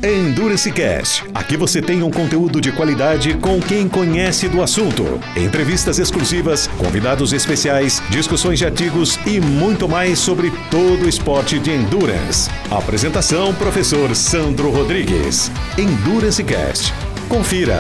Endurance Cast. Aqui você tem um conteúdo de qualidade com quem conhece do assunto. Entrevistas exclusivas, convidados especiais, discussões de artigos e muito mais sobre todo o esporte de endurance. Apresentação: professor Sandro Rodrigues. Endurance Cast. Confira.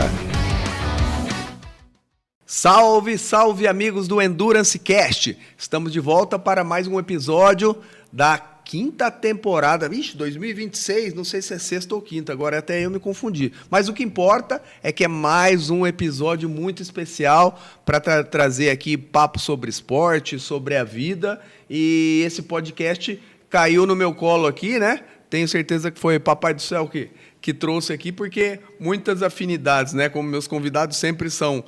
Salve, salve amigos do Endurance Cast. Estamos de volta para mais um episódio da quinta temporada. Vixe, 2026, não sei se é sexta ou quinta, agora até eu me confundi. Mas o que importa é que é mais um episódio muito especial para trazer aqui papo sobre esporte, sobre a vida. E esse podcast caiu no meu colo aqui, né? Tenho certeza que foi Papai do Céu que trouxe aqui, porque muitas afinidades, né? Como meus convidados sempre são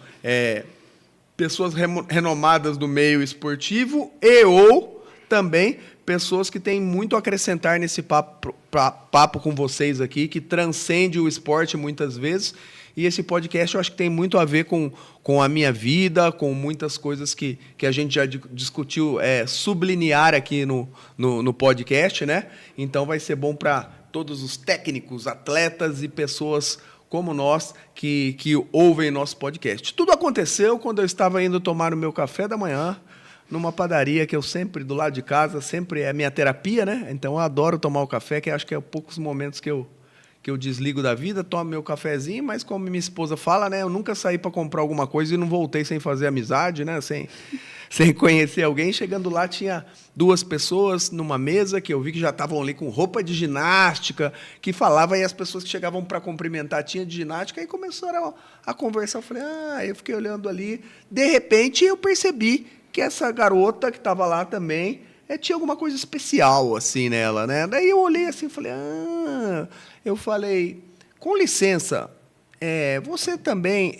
pessoas renomadas do meio esportivo ou também pessoas que têm muito a acrescentar nesse papo com vocês aqui, que transcende o esporte muitas vezes. E esse podcast eu acho que tem muito a ver com a minha vida, com muitas coisas que a gente já discutiu sublinear aqui no podcast, né? Então vai ser bom para todos os técnicos, atletas e pessoas como nós que ouvem nosso podcast. Tudo aconteceu quando eu estava indo tomar o meu café da manhã numa padaria que eu sempre, do lado de casa, sempre é minha terapia, né? Então eu adoro tomar o café, que acho que é poucos momentos que eu desligo da vida, tomo meu cafezinho, mas como minha esposa fala, né? Eu nunca saí para comprar alguma coisa e não voltei sem fazer amizade, né? Sem conhecer alguém. Chegando lá, tinha duas pessoas numa mesa que eu vi que já estavam ali com roupa de ginástica, que falava, e as pessoas que chegavam para cumprimentar tinha de ginástica, e começaram a conversar. Eu falei, eu fiquei olhando ali. De repente, eu percebi que essa garota que estava lá também tinha alguma coisa especial assim nela, né? Daí eu olhei assim e falei, com licença, você também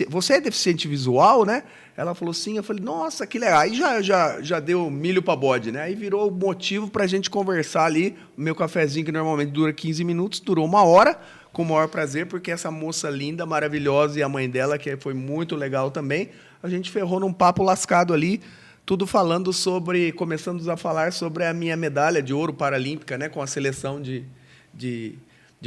você é deficiente visual, né? Ela falou sim. Eu falei, nossa, que legal. Aí já deu milho para bode, né? Aí virou motivo para a gente conversar ali. O meu cafezinho, que normalmente dura 15 minutos, durou 1 hora, com o maior prazer, porque essa moça linda, maravilhosa, e a mãe dela, que foi muito legal também, a gente ferrou num papo lascado ali, tudo falando começamos a falar sobre a minha medalha de ouro paralímpica, né, com a seleção de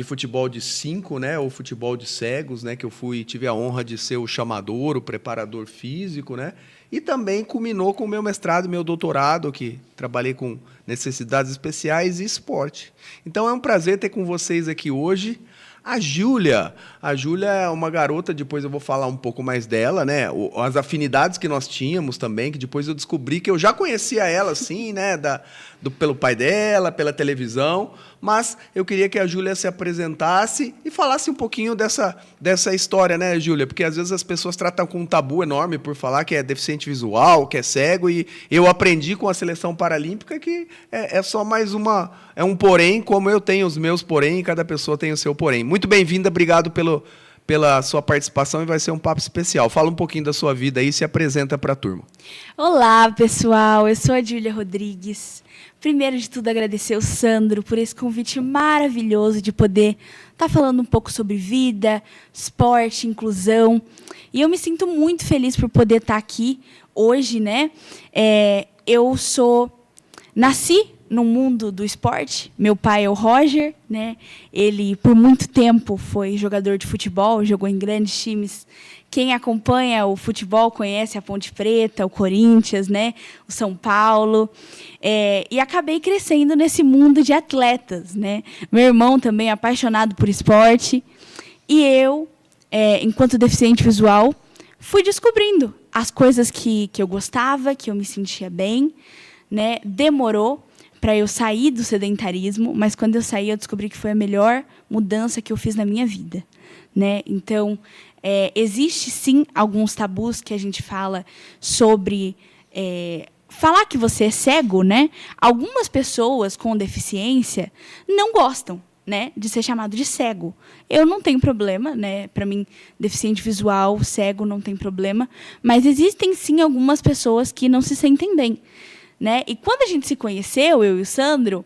futebol de 5, né, ou futebol de cegos, né, que eu tive a honra de ser o chamador, o preparador físico, né, e também culminou com o meu mestrado, meu doutorado, que trabalhei com necessidades especiais e esporte. Então é um prazer ter com vocês aqui hoje a Júlia. A Júlia é uma garota, depois eu vou falar um pouco mais dela, né? As afinidades que nós tínhamos também, que depois eu descobri que eu já conhecia ela, assim, né? Pelo pai dela, pela televisão, mas eu queria que a Júlia se apresentasse e falasse um pouquinho dessa história, né, Júlia? Porque às vezes as pessoas tratam com um tabu enorme por falar que é deficiente visual, que é cego, e eu aprendi com a seleção paralímpica que é só mais um porém, como eu tenho os meus porém, e cada pessoa tem o seu porém. Muito bem-vinda, obrigado pela sua participação, e vai ser um papo especial. Fala um pouquinho da sua vida aí e se apresenta para a turma. Olá, pessoal. Eu sou a Júlia Rodrigues. Primeiro de tudo, agradecer ao Sandro por esse convite maravilhoso de poder estar falando um pouco sobre vida, esporte, inclusão. E eu me sinto muito feliz por poder estar aqui hoje, né? Nasci no mundo do esporte. Meu pai é o Roger, né? Ele, por muito tempo, foi jogador de futebol, jogou em grandes times. Quem acompanha o futebol conhece a Ponte Preta, o Corinthians, né? O São Paulo. E acabei crescendo nesse mundo de atletas, né? Meu irmão também é apaixonado por esporte. E eu, enquanto deficiente visual, fui descobrindo as coisas que eu gostava, que eu me sentia bem, né? Demorou para eu sair do sedentarismo, mas quando eu saí, eu descobri que foi a melhor mudança que eu fiz na minha vida, né? Então, existe sim alguns tabus que a gente fala sobre falar que você é cego, né? Algumas pessoas com deficiência não gostam, né, de ser chamado de cego. Eu não tenho problema, né? Para mim, deficiente visual, cego, não tem problema. Mas existem sim algumas pessoas que não se sentem bem, né? E quando a gente se conheceu, eu e o Sandro,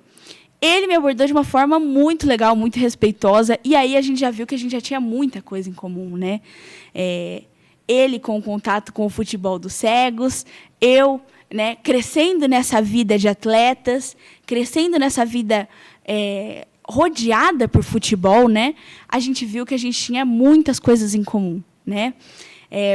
ele me abordou de uma forma muito legal, muito respeitosa, e aí a gente já viu que a gente já tinha muita coisa em comum, né? Ele com o contato com o futebol dos cegos, eu, né, crescendo nessa vida de atletas, crescendo nessa vida rodeada por futebol, né, a gente viu que a gente tinha muitas coisas em comum, né?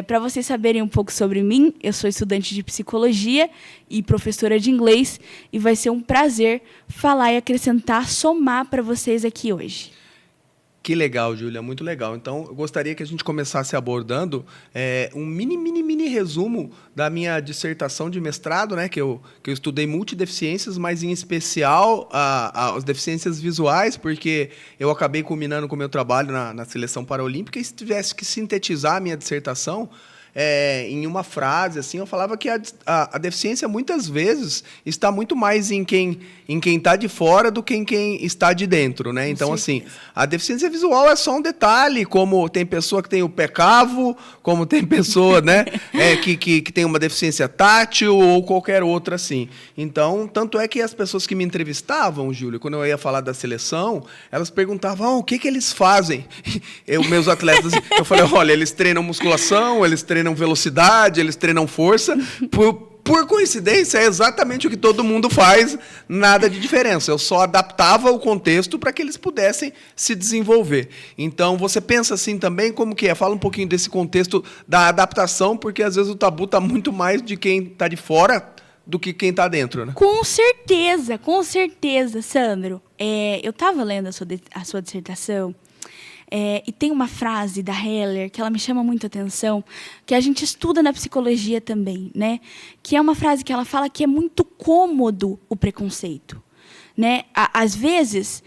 Para vocês saberem um pouco sobre mim, eu sou estudante de psicologia e professora de inglês, e vai ser um prazer falar e acrescentar, somar para vocês aqui hoje. Que legal, Júlia, muito legal. Então, eu gostaria que a gente começasse abordando um mini resumo da minha dissertação de mestrado, né, que eu estudei multideficiências, mas em especial as deficiências visuais, porque eu acabei culminando com o meu trabalho na Seleção Paralímpica, e se tivesse que sintetizar a minha dissertação em uma frase, assim, eu falava que a deficiência muitas vezes está muito mais em quem está de fora do que em quem está de dentro, né? Então, assim, a deficiência visual é só um detalhe, como tem pessoa que tem o pé cavo, como tem pessoa, né, que tem uma deficiência tátil ou qualquer outra, assim. Então, tanto é que as pessoas que me entrevistavam, Júlio, quando eu ia falar da seleção, elas perguntavam, o que eles fazem? Meus atletas, eu falei, olha, eles treinam musculação, eles treinam velocidade, eles treinam força. Por coincidência, é exatamente o que todo mundo faz, nada de diferença. Eu só adaptava o contexto para que eles pudessem se desenvolver. Então, você pensa assim também, como que é? Fala um pouquinho desse contexto da adaptação, porque às vezes o tabu está muito mais de quem está de fora do que quem está dentro, né? Com certeza, Sandro. Eu estava lendo a sua dissertação, e tem uma frase da Heller que ela me chama muito a atenção, que a gente estuda na psicologia também, né? Que é uma frase que ela fala que é muito cômodo o preconceito, né? Às vezes,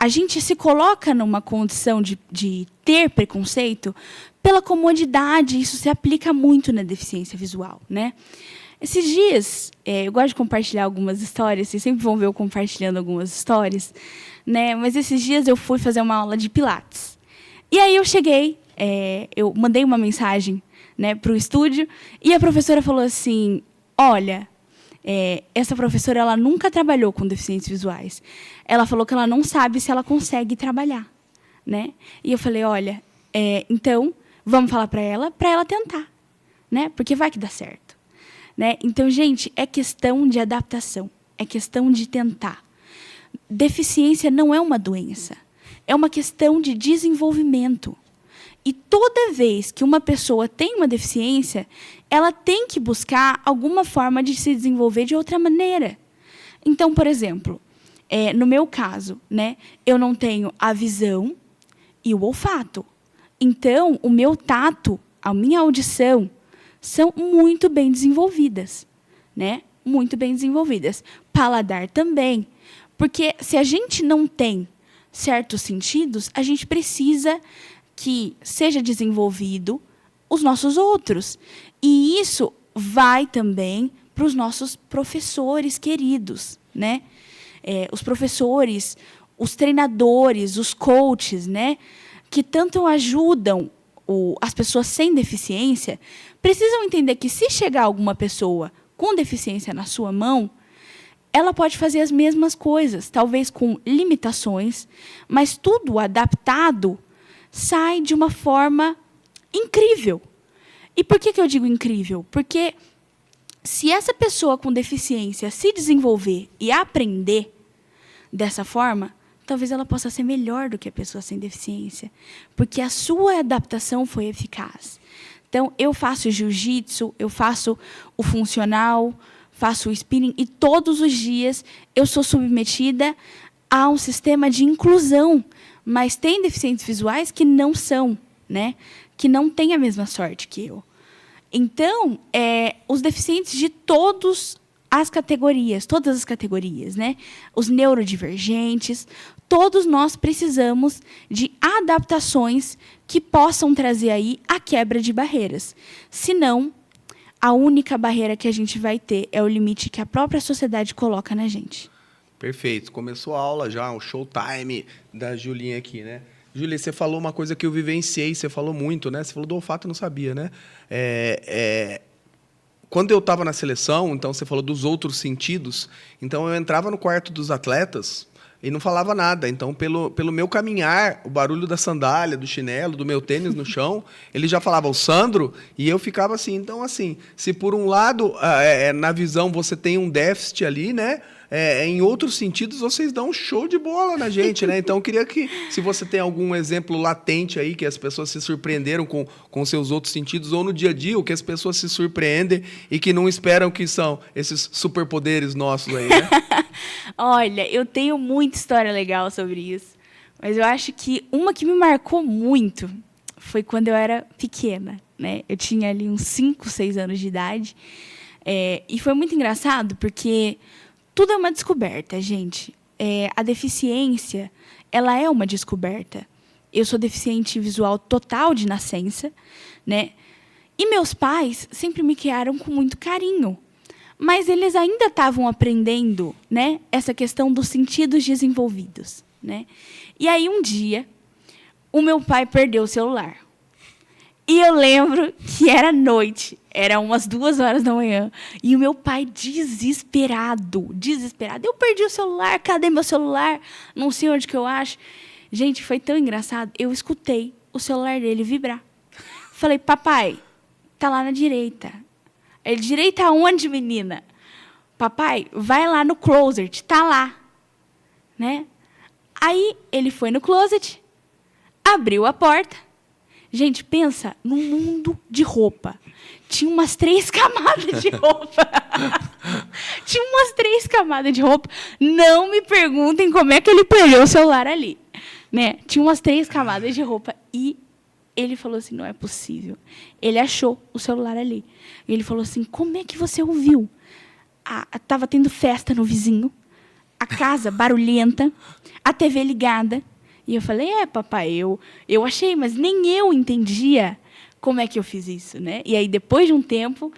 a gente se coloca numa condição de ter preconceito pela comodidade. Isso se aplica muito na deficiência visual, né? Esses dias, eu gosto de compartilhar algumas histórias, vocês sempre vão ver eu compartilhando algumas histórias, né? Mas esses dias eu fui fazer uma aula de Pilates. E aí eu cheguei, eu mandei uma mensagem, né, para o estúdio, e a professora falou assim, olha, essa professora ela nunca trabalhou com deficientes visuais. Ela falou que ela não sabe se ela consegue trabalhar, né? E eu falei, olha, então, vamos falar para ela tentar, né? Porque vai que dá certo. Né? Então, gente, é questão de adaptação, é questão de tentar. Deficiência não é uma doença, é uma questão de desenvolvimento. E toda vez que uma pessoa tem uma deficiência, ela tem que buscar alguma forma de se desenvolver de outra maneira. Então, por exemplo, no meu caso, né, eu não tenho a visão e o olfato. Então, o meu tato, a minha audição, são muito bem desenvolvidas, né? Muito bem desenvolvidas. Paladar também. Porque se a gente não tem certos sentidos, a gente precisa que seja desenvolvido os nossos outros. E isso vai também para os nossos professores queridos, né? Os professores, os treinadores, os coaches, né? Que tanto ajudam as pessoas sem deficiência, precisam entender que se chegar alguma pessoa com deficiência na sua mão, ela pode fazer as mesmas coisas, talvez com limitações, mas tudo adaptado sai de uma forma incrível. E por que eu digo incrível? Porque se essa pessoa com deficiência se desenvolver e aprender dessa forma, talvez ela possa ser melhor do que a pessoa sem deficiência, porque a sua adaptação foi eficaz. Então, eu faço jiu-jitsu, eu faço o funcional, faço o spinning, e todos os dias eu sou submetida a um sistema de inclusão. Mas tem deficientes visuais que não são, né? Que não têm a mesma sorte que eu. Então, os deficientes de todas as categorias, né? Os neurodivergentes, todos nós precisamos de adaptações que possam trazer aí a quebra de barreiras. Senão, a única barreira que a gente vai ter é o limite que a própria sociedade coloca na gente. Perfeito. Começou a aula já, o showtime da Julinha aqui, né? Júlia, você falou uma coisa que eu vivenciei, você falou muito, né? Você falou do olfato, eu não sabia, né? Quando eu estava na seleção, então você falou dos outros sentidos, então eu entrava no quarto dos atletas e não falava nada. Então, pelo meu caminhar, o barulho da sandália, do chinelo, do meu tênis no chão, ele já falava o Sandro, e eu ficava assim. Então, assim, se por um lado, na visão, você tem um déficit ali, né? em outros sentidos, vocês dão um show de bola na gente, né? Então, eu queria que, se você tem algum exemplo latente aí, que as pessoas se surpreenderam com seus outros sentidos, ou no dia a dia, o que as pessoas se surpreendem e que não esperam que são esses superpoderes nossos aí, né? Olha, eu tenho muita história legal sobre isso, mas eu acho que uma que me marcou muito foi quando eu era pequena, né? Eu tinha ali uns 5, 6 anos de idade. E foi muito engraçado, porque tudo é uma descoberta, gente. A deficiência, ela é uma descoberta. Eu sou deficiente visual total de nascença, né? E meus pais sempre me criaram com muito carinho. Mas eles ainda estavam aprendendo, né, essa questão dos sentidos desenvolvidos, né? E aí, um dia, o meu pai perdeu o celular. E eu lembro que era noite, era umas 2 horas da manhã. E o meu pai desesperado. Eu perdi o celular, cadê meu celular? Não sei onde que eu acho. Gente, foi tão engraçado. Eu escutei o celular dele vibrar. Falei, papai, tá lá na direita. Ele, direita aonde, menina? Papai, vai lá no closet, tá lá. Né? Aí ele foi no closet, abriu a porta. Gente, pensa num mundo de roupa. Tinha umas 3 camadas de roupa. Tinha umas 3 camadas de roupa. Não me perguntem como é que ele perdeu o celular ali. Né? Tinha umas 3 camadas de roupa. E ele falou assim, não é possível. Ele achou o celular ali. E ele falou assim, como é que você ouviu? Estava tendo festa no vizinho. A casa barulhenta. A TV ligada. E eu falei, papai, eu achei, mas nem eu entendia como é que eu fiz isso, né? E aí, depois de um tempo,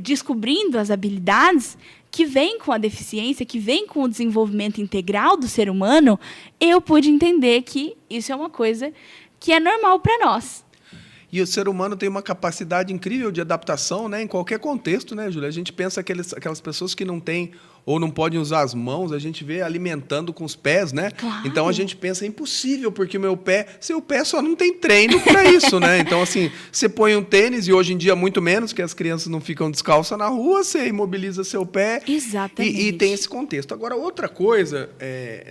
descobrindo as habilidades que vêm com a deficiência, que vêm com o desenvolvimento integral do ser humano, eu pude entender que isso é uma coisa que é normal para nós. E o ser humano tem uma capacidade incrível de adaptação, né, em qualquer contexto, né, Júlia? A gente pensa aquelas pessoas que não têm ou não podem usar as mãos, a gente vê alimentando com os pés, né? Claro. Então a gente pensa, é impossível, porque seu pé só não tem treino para isso, né? Então, assim, você põe um tênis, e hoje em dia muito menos, que as crianças não ficam descalças na rua, você imobiliza seu pé. Exatamente. E tem esse contexto. Agora, outra coisa,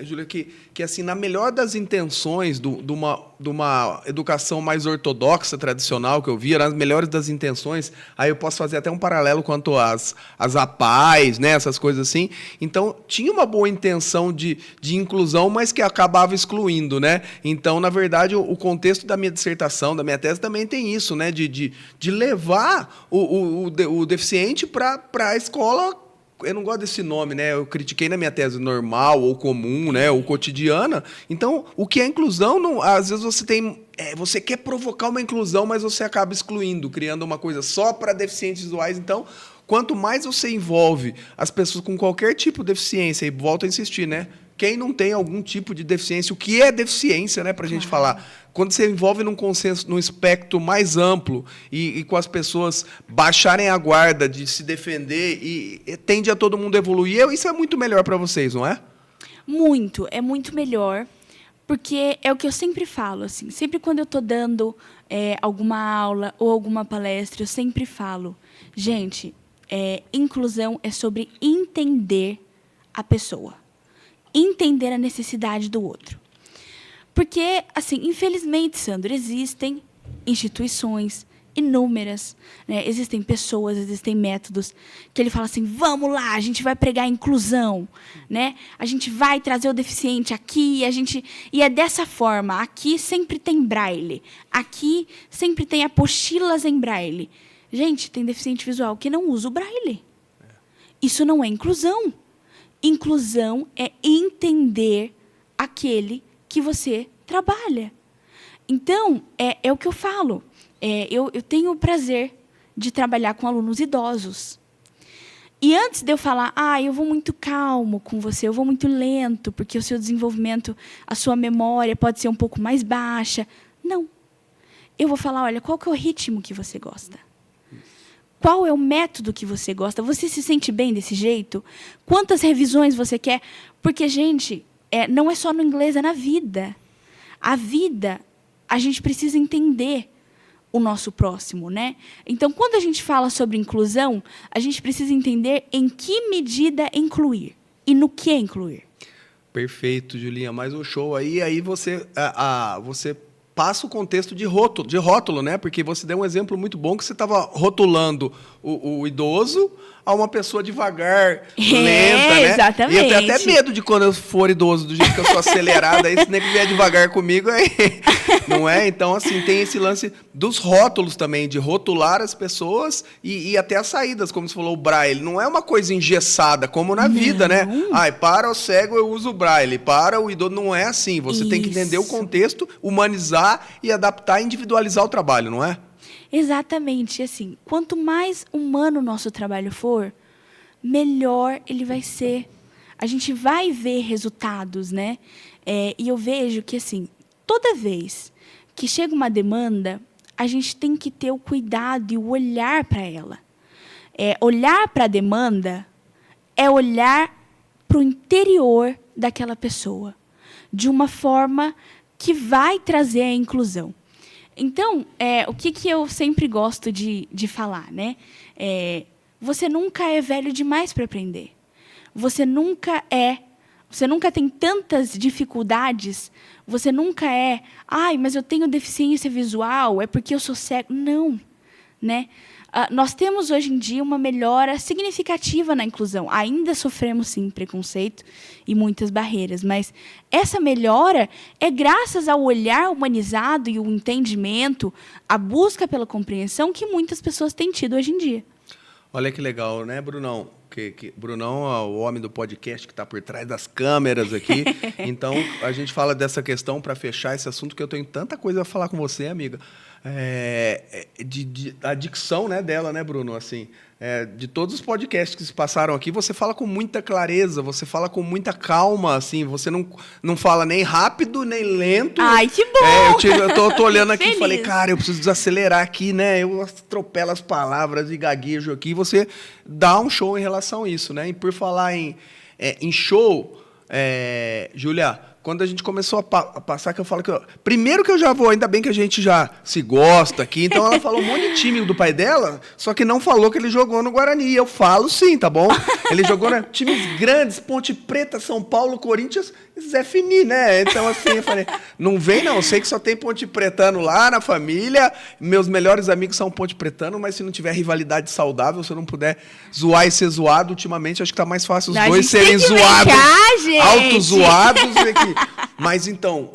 Júlia, que assim, na melhor das intenções de uma educação mais ortodoxa, tradicional, que eu via, nas melhores das intenções, aí eu posso fazer até um paralelo quanto às APAES, né, essas coisas assim. Então, tinha uma boa intenção de inclusão, mas que acabava excluindo, né? Então, na verdade, o contexto da minha dissertação, da minha tese, também tem isso, né? De levar o deficiente para a escola. Eu não gosto desse nome, né? Eu critiquei na minha tese normal ou comum, né? Ou cotidiana. Então, o que é inclusão, às vezes você quer provocar uma inclusão, mas você acaba excluindo, criando uma coisa só para deficientes visuais. Então, quanto mais você envolve as pessoas com qualquer tipo de deficiência, e volto a insistir, né? Quem não tem algum tipo de deficiência, o que é deficiência, né, para a gente falar? Quando você envolve num consenso, num espectro mais amplo e com as pessoas baixarem a guarda de se defender e tende a todo mundo evoluir, isso é muito melhor para vocês, não é? Muito, é muito melhor, porque é o que eu sempre falo, assim, sempre quando eu estou dando alguma aula ou alguma palestra, eu sempre falo, gente, inclusão é sobre entender a pessoa. Entender a necessidade do outro. Porque, assim, infelizmente, Sandro, existem instituições inúmeras, né? Existem pessoas, existem métodos que ele fala assim, vamos lá, a gente vai pregar a inclusão, né? A gente vai trazer o deficiente aqui, e é dessa forma. Aqui sempre tem braille, aqui sempre tem apostilas em braille. Gente, tem deficiente visual que não usa o braille. Isso não é inclusão. Inclusão é entender aquele que você trabalha. Então, é o que eu falo. Eu tenho o prazer de trabalhar com alunos idosos. E antes de eu falar, eu vou muito calmo com você, eu vou muito lento, porque o seu desenvolvimento, a sua memória pode ser um pouco mais baixa. Não. Eu vou falar, olha, qual que é o ritmo que você gosta? Qual é o método que você gosta? Você se sente bem desse jeito? Quantas revisões você quer? Porque, gente, não é só no inglês, é na vida. A vida, a gente precisa entender o nosso próximo, né? Então, quando a gente fala sobre inclusão, a gente precisa entender em que medida incluir. e no que incluir. Perfeito, Julinha. Mais um show aí você, você passa o contexto de rótulo, né? Porque você deu um exemplo muito bom que você estava rotulando o idoso a uma pessoa devagar, lenta, né? Exatamente. E eu tenho até medo de quando eu for idoso, do jeito que eu sou acelerada, aí se nem que vier devagar comigo, aí, não é? Então, assim, tem esse lance dos rótulos também, de rotular as pessoas e até as saídas, como você falou, o braille. Não é uma coisa engessada, como na vida, né? Para o cego eu uso o braille, para o idoso não é assim. Você tem que entender o contexto, humanizar e adaptar, individualizar o trabalho, não é? Exatamente, assim, quanto mais humano o nosso trabalho for, melhor ele vai ser. A gente vai ver resultados, né? E eu vejo que, assim, toda vez que chega uma demanda, a gente tem que ter o cuidado e o olhar para ela. Olhar para a demanda é olhar para o interior daquela pessoa, de uma forma que vai trazer a inclusão. Então, o que eu sempre gosto de falar, né? Você nunca é velho demais para aprender. Você nunca tem tantas dificuldades. Você nunca mas eu tenho deficiência visual, é porque eu sou cego. Não, né? Nós temos hoje em dia uma melhora significativa na inclusão. Ainda sofremos, sim, preconceito e muitas barreiras, mas essa melhora é graças ao olhar humanizado e o entendimento, a busca pela compreensão que muitas pessoas têm tido hoje em dia. Olha que legal, né, Brunão? Brunão é o homem do podcast que está por trás das câmeras aqui. Então, a gente fala dessa questão para fechar esse assunto, que eu tenho tanta coisa a falar com você, amiga. A dicção, né, dela, né, Bruno? Assim, de todos os podcasts que se passaram aqui, você fala com muita clareza, você fala com muita calma, assim, você não fala nem rápido, nem lento. Ai, que bom! Eu tô olhando aqui e falei, Feliz. cara, eu preciso desacelerar aqui, né? Eu atropelo as palavras e gaguejo aqui. Você dá um show em relação a isso, né? E por falar em show, Júlia, quando a gente começou a passar, que eu falo que... Primeiro que eu já vou, ainda bem que a gente já se gosta aqui, então ela falou um monte de time do pai dela, só que não falou que ele jogou no Guarani. Eu falo sim, tá bom? Ele jogou em times grandes, Ponte Preta, São Paulo, Corinthians, Zé Fini, né? Então, assim, eu falei, não vem não, eu sei que só tem Ponte Pretano lá na família, meus melhores amigos são Ponte Pretano, mas se não tiver rivalidade saudável, se eu não puder zoar e ser zoado, ultimamente acho que tá mais fácil os dois serem zoados, autozoados aqui. Mas então,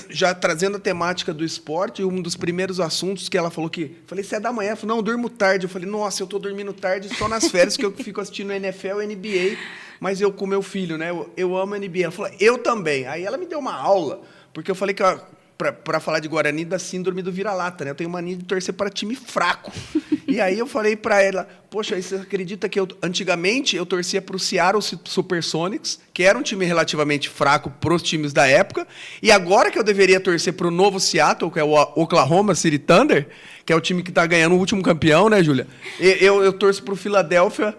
já trazendo a temática do esporte, um dos primeiros assuntos que ela falou que... Falei, você é da manhã? Ela falou, não, eu durmo tarde. Eu falei, nossa, eu tô dormindo tarde só nas férias que eu fico assistindo NFL e NBA, mas eu com meu filho, né? Eu amo NBA. Ela falou, eu também. Aí ela me deu uma aula, porque eu falei que... Para falar de Guarani, da síndrome do vira-lata, né? Eu tenho mania de torcer para time fraco. E aí eu falei para ela, poxa, você acredita que antigamente eu torcia para o Seattle Supersonics, que era um time relativamente fraco para os times da época, e agora que eu deveria torcer para o novo Seattle, que é o Oklahoma City Thunder, que é o time que está ganhando o último campeão, né, Júlia? Eu torço para o Philadelphia,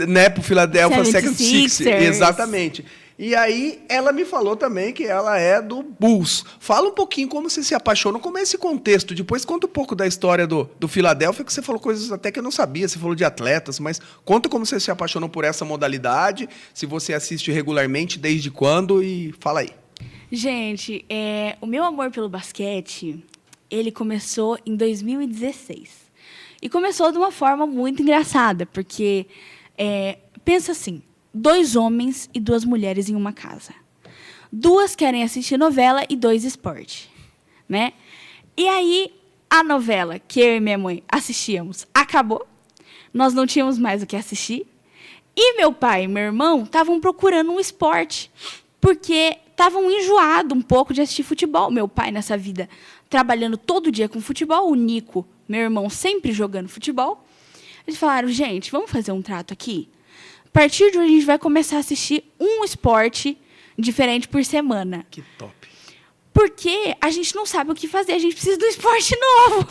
né, para o Philadelphia 76ers. Exatamente. E aí, ela me falou também que ela é do Bulls. Fala um pouquinho como você se apaixonou, como é esse contexto. Depois conta um pouco da história do Philadelphia, que você falou coisas até que eu não sabia. Você falou de atletas, mas conta como você se apaixonou por essa modalidade, se você assiste regularmente, desde quando, e fala aí. Gente, o meu amor pelo basquete, ele começou em 2016. E começou de uma forma muito engraçada, porque, pensa assim, 2 homens e 2 mulheres em uma casa. 2 querem assistir novela e 2 esporte, né? E aí, a novela que eu e minha mãe assistíamos acabou. Nós não tínhamos mais o que assistir. E meu pai e meu irmão estavam procurando um esporte, porque estavam enjoados um pouco de assistir futebol. Meu pai, nessa vida, trabalhando todo dia com futebol. O Nico, meu irmão, sempre jogando futebol. Eles falaram, gente, vamos fazer um trato aqui? A partir de hoje, a gente vai começar a assistir um esporte diferente por semana. Que top. Porque a gente não sabe o que fazer, a gente precisa de um esporte novo.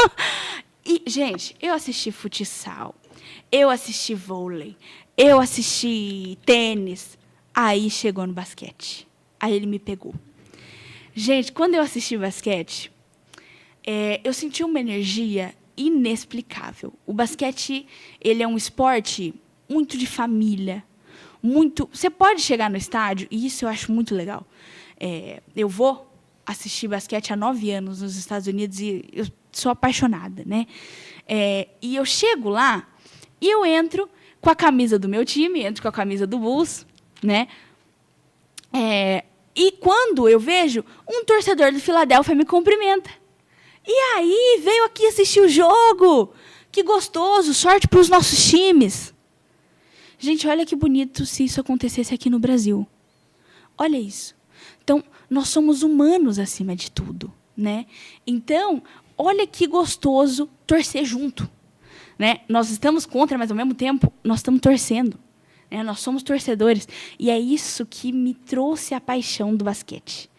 E, gente, eu assisti futsal, eu assisti vôlei, eu assisti tênis. Aí chegou no basquete. Aí ele me pegou. Gente, quando eu assisti basquete, eu senti uma energia inexplicável. O basquete, ele é um esporte muito de família, muito... Você pode chegar no estádio, e isso eu acho muito legal. Eu vou assistir basquete há 9 anos nos Estados Unidos e eu sou apaixonada, né? E eu chego lá e eu entro com a camisa do meu time, entro com a camisa do Bulls, né? E quando eu vejo, um torcedor do Philadelphia me cumprimenta. E aí, veio aqui assistir o jogo. Que gostoso, sorte para os nossos times. Gente, olha que bonito se isso acontecesse aqui no Brasil. Olha isso. Então, nós somos humanos acima de tudo, né? Então, olha que gostoso torcer junto, né? Nós estamos contra, mas ao mesmo tempo nós estamos torcendo, né? Nós somos torcedores e é isso que me trouxe a paixão do basquete.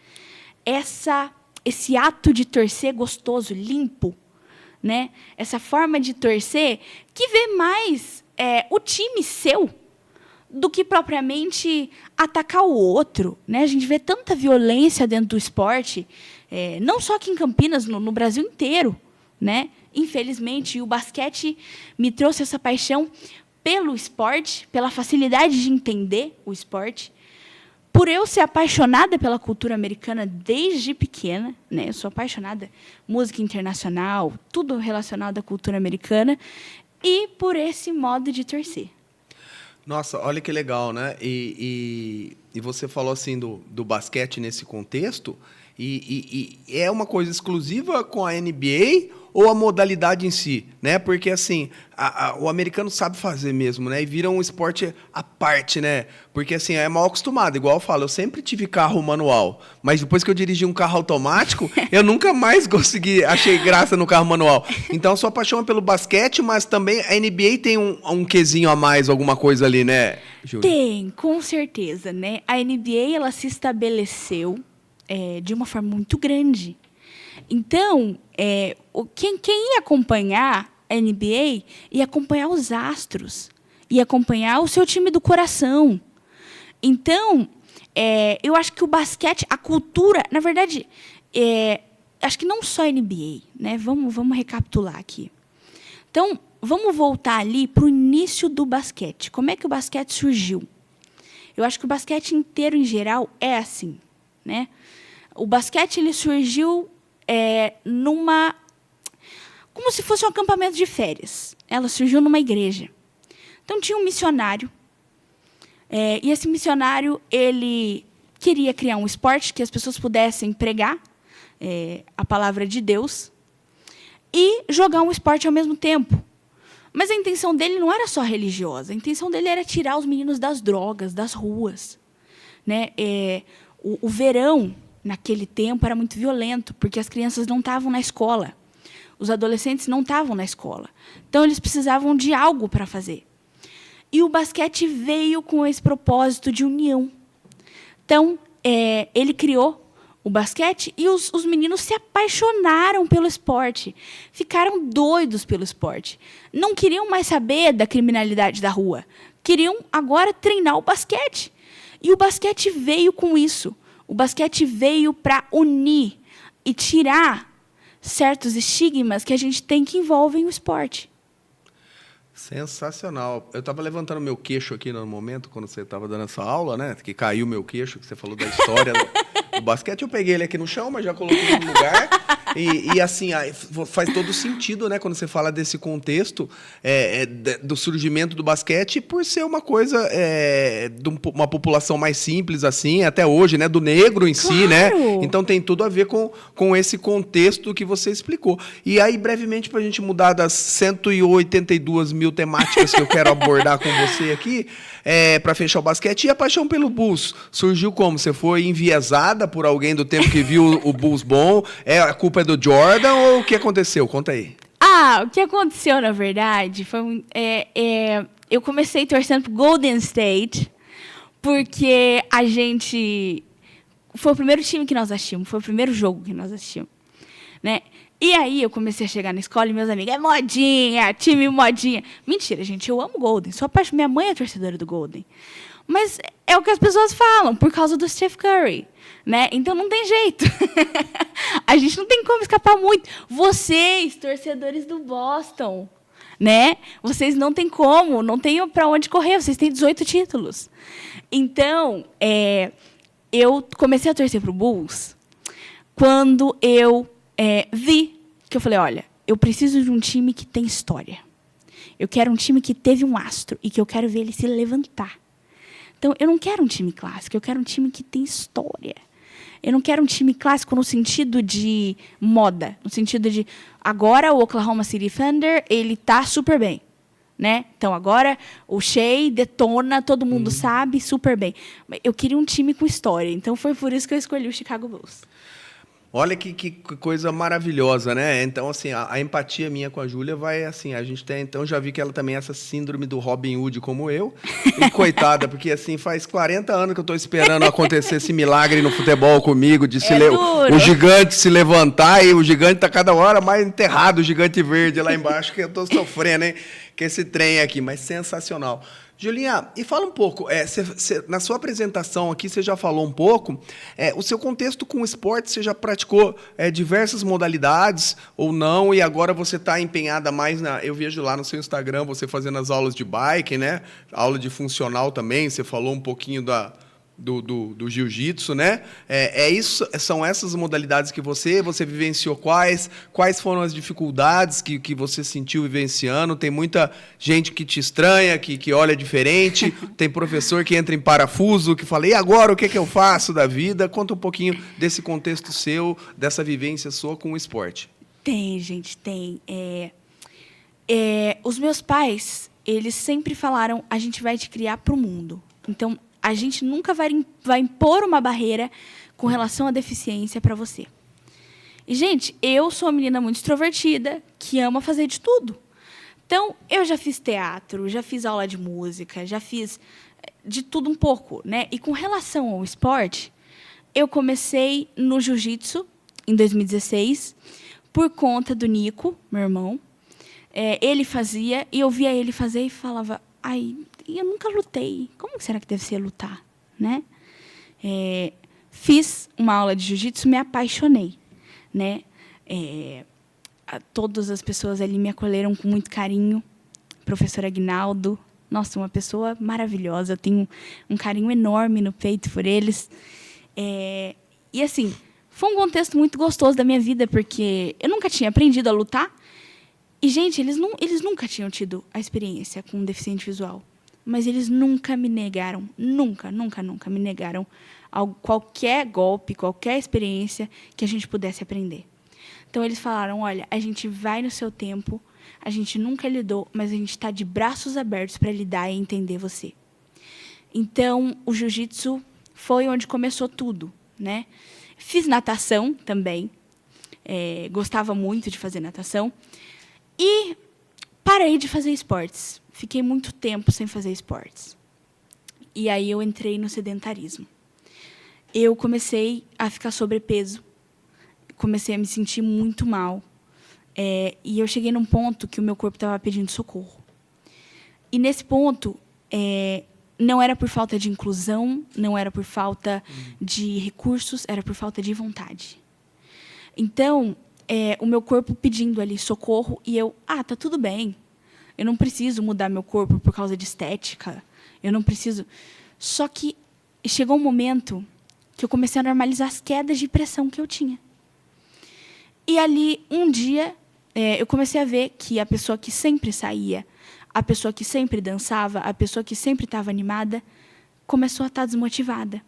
Esse ato de torcer gostoso, limpo, né? Essa forma de torcer que vê mais o time seu do que propriamente atacar o outro, né? A gente vê tanta violência dentro do esporte, não só aqui em Campinas, no Brasil inteiro, né? Infelizmente, o basquete me trouxe essa paixão pelo esporte, pela facilidade de entender o esporte, por eu ser apaixonada pela cultura americana desde pequena, né? Eu sou apaixonada música internacional, tudo relacionado à cultura americana, e por esse modo de torcer. Nossa, olha que legal, né? E você falou assim do basquete nesse contexto, e é uma coisa exclusiva com a NBA ou a modalidade em si, né? Porque assim, o americano sabe fazer mesmo, né? E vira um esporte à parte, né? Porque assim, é mal acostumado, igual eu falo, eu sempre tive carro manual, mas depois que eu dirigi um carro automático, eu nunca mais achei graça no carro manual. Então, sua paixão é pelo basquete, mas também a NBA tem um quesinho a mais, alguma coisa ali, né, Júlia? Tem, com certeza, né? A NBA, ela se estabeleceu de uma forma muito grande. Então, quem ia acompanhar a NBA ia acompanhar os astros, ia acompanhar o seu time do coração. Então, eu acho que o basquete, a cultura, na verdade, acho que não só a NBA, né? Vamos recapitular aqui. Então, vamos voltar ali para o início do basquete. Como é que o basquete surgiu? Eu acho que o basquete inteiro, em geral, é assim, né? O basquete ele surgiu como se fosse um acampamento de férias. Ela surgiu numa igreja. Então, tinha um missionário. E esse missionário ele queria criar um esporte que as pessoas pudessem pregar a palavra de Deus e jogar um esporte ao mesmo tempo. Mas a intenção dele não era só religiosa. A intenção dele era tirar os meninos das drogas, das ruas, né? O verão, naquele tempo, era muito violento, porque as crianças não estavam na escola. Os adolescentes não estavam na escola. Então, eles precisavam de algo para fazer. E o basquete veio com esse propósito de união. Então, ele criou o basquete e os meninos se apaixonaram pelo esporte. Ficaram doidos pelo esporte. Não queriam mais saber da criminalidade da rua. Queriam agora treinar o basquete. E o basquete veio com isso. O basquete veio para unir e tirar certos estigmas que a gente tem que envolvem o esporte. Sensacional. Eu estava levantando meu queixo aqui no momento, quando você estava dando essa aula, né? Que caiu meu queixo, que você falou da história do basquete. Eu peguei ele aqui no chão, mas já coloquei ele no lugar. E assim, faz todo sentido, né? Quando você fala desse contexto do surgimento do basquete, por ser uma coisa de uma população mais simples, assim, até hoje, né? Do negro em si, né? Então tem tudo a ver com esse contexto que você explicou. E aí, brevemente, para a gente mudar das 182 mil temáticas que eu quero abordar com você aqui, para fechar o basquete, e a paixão pelo Bulls surgiu como? Você foi enviesada por alguém do tempo que viu o Bulls bom? A culpa é do Jordan ou o que aconteceu? Conta aí. O que aconteceu, na verdade, foi eu comecei torcendo pro Golden State, porque a gente... Foi o primeiro time que nós assistimos, foi o primeiro jogo que nós assistimos, né? E aí eu comecei a chegar na escola e meus amigos, modinha, time modinha. Mentira, gente, eu amo o Golden. Minha mãe é torcedora do Golden. Mas é o que as pessoas falam, por causa do Steph Curry, né? Então não tem jeito. A gente não tem como escapar muito. Vocês, torcedores do Boston, né? Vocês não têm como, não têm para onde correr, vocês têm 18 títulos. Então, eu comecei a torcer para o Bulls quando eu vi que eu falei, olha, eu preciso de um time que tem história. Eu quero um time que teve um astro e que eu quero ver ele se levantar. Então, eu não quero um time clássico, eu quero um time que tem história. Eu não quero um time clássico no sentido de moda, no sentido de agora o Oklahoma City Thunder, ele tá super bem, né? Então agora o Shea detona, todo mundo sabe super bem. Eu queria um time com história, então foi por isso que eu escolhi o Chicago Bulls. Olha que coisa maravilhosa, né? Então, assim, a empatia minha com a Júlia vai, assim, a gente tem, então, já vi que ela também é essa síndrome do Robin Hood como eu. E coitada, porque, assim, faz 40 anos que eu estou esperando acontecer esse milagre no futebol comigo, de o gigante se levantar, e o gigante tá cada hora mais enterrado, o gigante verde lá embaixo, que eu estou sofrendo, hein? Que esse trem aqui, mas sensacional. Julinha, e fala um pouco, na sua apresentação aqui você já falou um pouco, o seu contexto com o esporte, você já praticou diversas modalidades ou não, e agora você está empenhada mais eu vejo lá no seu Instagram você fazendo as aulas de bike, né? Aula de funcional também, você falou um pouquinho do jiu-jitsu, né? São essas modalidades que você vivenciou, quais foram as dificuldades que você sentiu vivenciando? Tem muita gente que te estranha, que olha diferente, tem professor que entra em parafuso, que fala, e agora o que eu faço da vida? Conta um pouquinho desse contexto seu, dessa vivência sua com o esporte. Tem, gente, tem. Os meus pais, eles sempre falaram, a gente vai te criar para o mundo. Então, a gente nunca vai impor uma barreira com relação à deficiência para você. E, gente, eu sou uma menina muito extrovertida, que ama fazer de tudo. Então, eu já fiz teatro, já fiz aula de música, já fiz de tudo um pouco, né? E com relação ao esporte, eu comecei no jiu-jitsu em 2016, por conta do Nico, meu irmão. Ele fazia, e eu via ele fazer e falava, ai, eu nunca lutei. Como será que deve ser lutar, né? Fiz uma aula de jiu-jitsu, me apaixonei, né? Todas as pessoas ali me acolheram com muito carinho. Professor Aguinaldo, nossa, uma pessoa maravilhosa. Eu tenho um carinho enorme no peito por eles. E assim, foi um contexto muito gostoso da minha vida, porque eu nunca tinha aprendido a lutar. E, gente, eles nunca tinham tido a experiência com um deficiente visual. Mas eles nunca me negaram, nunca me negaram qualquer golpe, qualquer experiência que a gente pudesse aprender. Então, eles falaram, olha, a gente vai no seu tempo, a gente nunca lidou, mas a gente está de braços abertos para lidar e entender você. Então, o jiu-jitsu foi onde começou tudo, né? Fiz natação também, gostava muito de fazer natação, e parei de fazer esportes. Fiquei muito tempo sem fazer esportes. E aí eu entrei no sedentarismo. Eu comecei a ficar sobrepeso. Comecei a me sentir muito mal. E eu cheguei num ponto que o meu corpo estava pedindo socorro. E nesse ponto, não era por falta de inclusão, não era por falta de recursos, era por falta de vontade. Então, o meu corpo pedindo ali socorro e eu, tá tudo bem. Eu não preciso mudar meu corpo por causa de estética. Eu não preciso. Só que chegou um momento que eu comecei a normalizar as quedas de pressão que eu tinha. E ali, um dia, eu comecei a ver que a pessoa que sempre saía, a pessoa que sempre dançava, a pessoa que sempre estava animada, começou a estar desmotivada.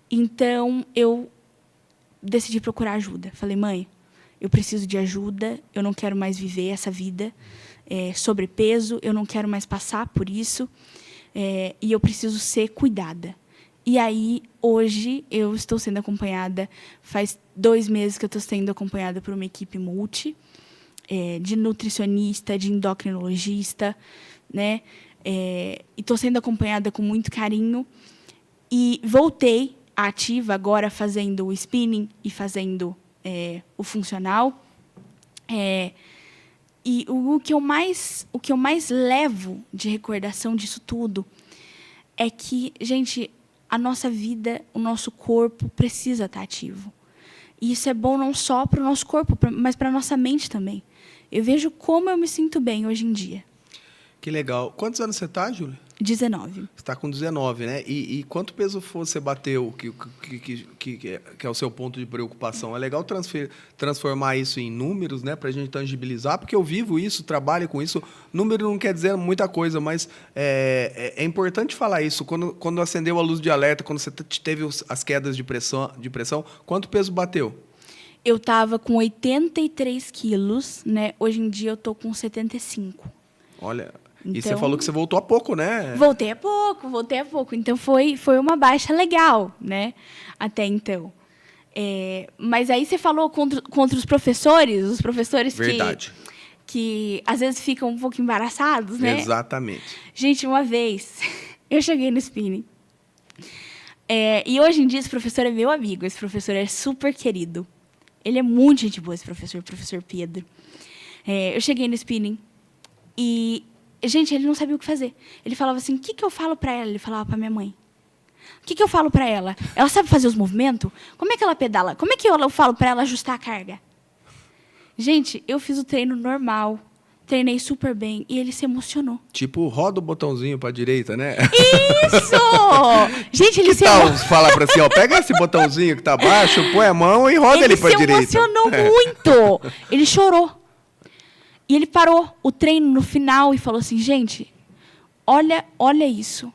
Então, eu decidi procurar ajuda. Falei, mãe, eu preciso de ajuda, eu não quero mais viver essa vida sobrepeso, eu não quero mais passar por isso, e eu preciso ser cuidada. E aí, hoje, eu estou sendo acompanhada, faz 2 meses que eu estou sendo acompanhada por uma equipe multi, de nutricionista, de endocrinologista, né? E estou sendo acompanhada com muito carinho. E voltei ativa agora, fazendo o spinning e fazendo o funcional. E o que eu mais levo de recordação disso tudo é que, gente, a nossa vida, o nosso corpo precisa estar ativo. E isso é bom não só para o nosso corpo, mas para a nossa mente também. Eu vejo como eu me sinto bem hoje em dia. Que legal. Quantos anos você está, Júlia? 19. Você está com 19, né? E quanto peso você bateu que é o seu ponto de preocupação? É legal transformar isso em números, né? Para a gente tangibilizar, porque eu vivo isso, trabalho com isso. Número não quer dizer muita coisa, mas é importante falar isso. Quando acendeu a luz de alerta, quando você teve as quedas de pressão, quanto peso bateu? Eu estava com 83 quilos, né? Hoje em dia eu tô com 75. Olha... Então, e você falou que você voltou há pouco, né? Voltei há pouco. Então, foi uma baixa legal, né? Até então. Mas aí você falou contra os professores Verdade. que às vezes ficam um pouco embaraçados, né? Exatamente. Gente, uma vez, eu cheguei no spinning. E hoje em dia esse professor é meu amigo. Esse professor é super querido. Ele é muito gente boa, esse professor Pedro. Eu cheguei no spinning e... Gente, ele não sabia o que fazer. Ele falava assim, o que eu falo para ela? Ele falava para minha mãe. O que eu falo para ela? Ela sabe fazer os movimentos? Como é que ela pedala? Como é que eu falo para ela ajustar a carga? Gente, eu fiz o treino normal. Treinei super bem. E ele se emocionou. Tipo, roda o botãozinho para a direita, né? Isso! Gente, ele que tal falar para assim, ó, pega esse botãozinho que tá abaixo, põe a mão e roda ele para a direita. Ele se emocionou muito. Ele chorou. E ele parou o treino no final e falou assim, gente, olha isso.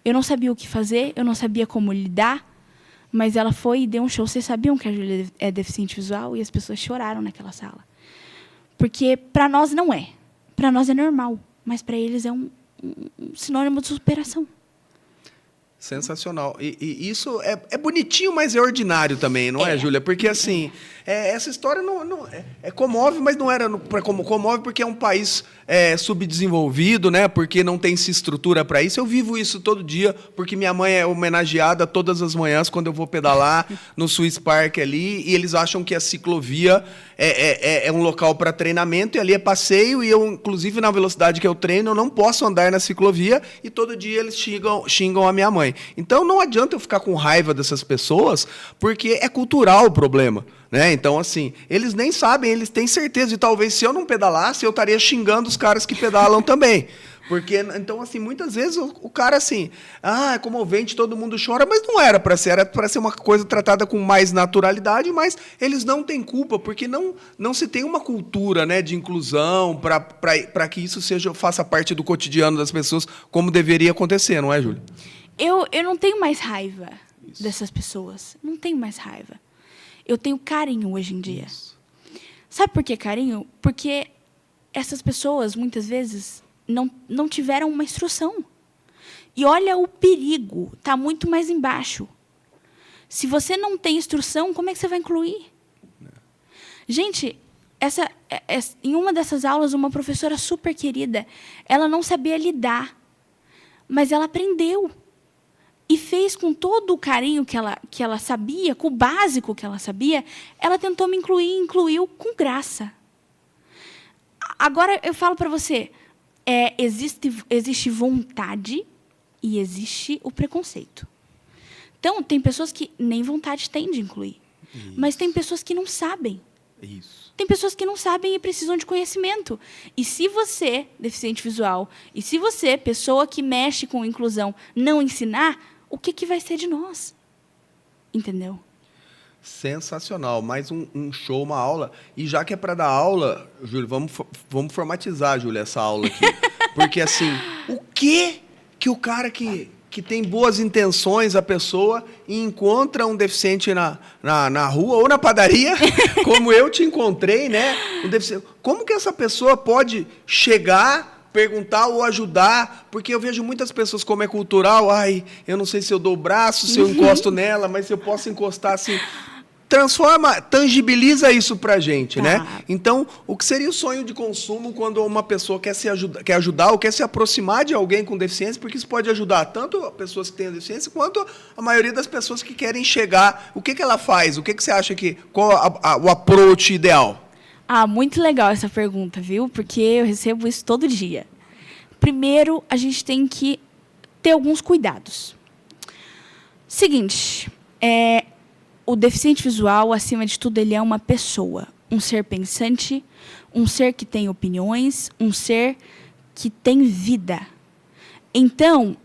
Eu não sabia o que fazer, eu não sabia como lidar, mas ela foi e deu um show. Vocês sabiam que a Júlia é deficiente visual? E as pessoas choraram naquela sala. Porque para nós não é. Para nós é normal, mas para eles é um sinônimo de superação. Sensacional. E isso é bonitinho, mas é ordinário também, não é, Júlia? Porque, assim, essa história não comove, mas não era comove porque é um país subdesenvolvido, né? Porque não tem essa estrutura para isso. Eu vivo isso todo dia, porque minha mãe é homenageada todas as manhãs quando eu vou pedalar no Swiss Park ali, e eles acham que a ciclovia é um local para treinamento, e ali é passeio, e eu, inclusive, na velocidade que eu treino, eu não posso andar na ciclovia, e todo dia eles xingam a minha mãe. Então, não adianta eu ficar com raiva dessas pessoas, porque é cultural o problema, né? Então, assim, eles nem sabem, eles têm certeza, e talvez se eu não pedalasse, eu estaria xingando os caras que pedalam também. Porque, então, assim, muitas vezes o cara, assim, é comovente, todo mundo chora, mas não era para ser, era para ser uma coisa tratada com mais naturalidade, mas eles não têm culpa, porque não se tem uma cultura, né, de inclusão para que isso faça parte do cotidiano das pessoas, como deveria acontecer, não é, Júlia? Eu não tenho mais raiva dessas pessoas. Não tenho mais raiva. Eu tenho carinho hoje em dia. Isso. Sabe por que carinho? Porque essas pessoas, muitas vezes, não tiveram uma instrução. E olha o perigo, está muito mais embaixo. Se você não tem instrução, como é que você vai incluir? Gente, em uma dessas aulas, uma professora super querida, ela não sabia lidar, mas ela aprendeu. E fez com todo o carinho que ela sabia, com o básico que ela sabia, ela tentou me incluiu com graça. Agora, eu falo para você, existe vontade e existe o preconceito. Então, tem pessoas que nem vontade têm de incluir. Isso. Mas tem pessoas que não sabem. Isso. Tem pessoas que não sabem e precisam de conhecimento. E se você, deficiente visual, e se você, pessoa que mexe com inclusão, não ensinar, o que vai ser de nós? Entendeu? Sensacional. Mais um show, uma aula. E já que é para dar aula, Júlia, vamos formatizar, Júlia, essa aula aqui. Porque, assim, o que o cara que tem boas intenções, a pessoa, e encontra um deficiente na rua ou na padaria, como eu te encontrei, né? Como que essa pessoa pode chegar, perguntar ou ajudar? Porque eu vejo muitas pessoas, como é cultural, eu não sei se eu dou o braço, se eu encosto nela, mas se eu posso encostar assim... tangibiliza isso pra gente, né? Então, o que seria o sonho de consumo quando uma pessoa quer ajudar ou quer se aproximar de alguém com deficiência, porque isso pode ajudar tanto as pessoas que têm deficiência, quanto a maioria das pessoas que querem chegar. O que ela faz? O que você acha qual o approach ideal? Muito legal essa pergunta, viu? Porque eu recebo isso todo dia. Primeiro, a gente tem que ter alguns cuidados. Seguinte, o deficiente visual, acima de tudo, ele é uma pessoa, um ser pensante, um ser que tem opiniões, um ser que tem vida. Então,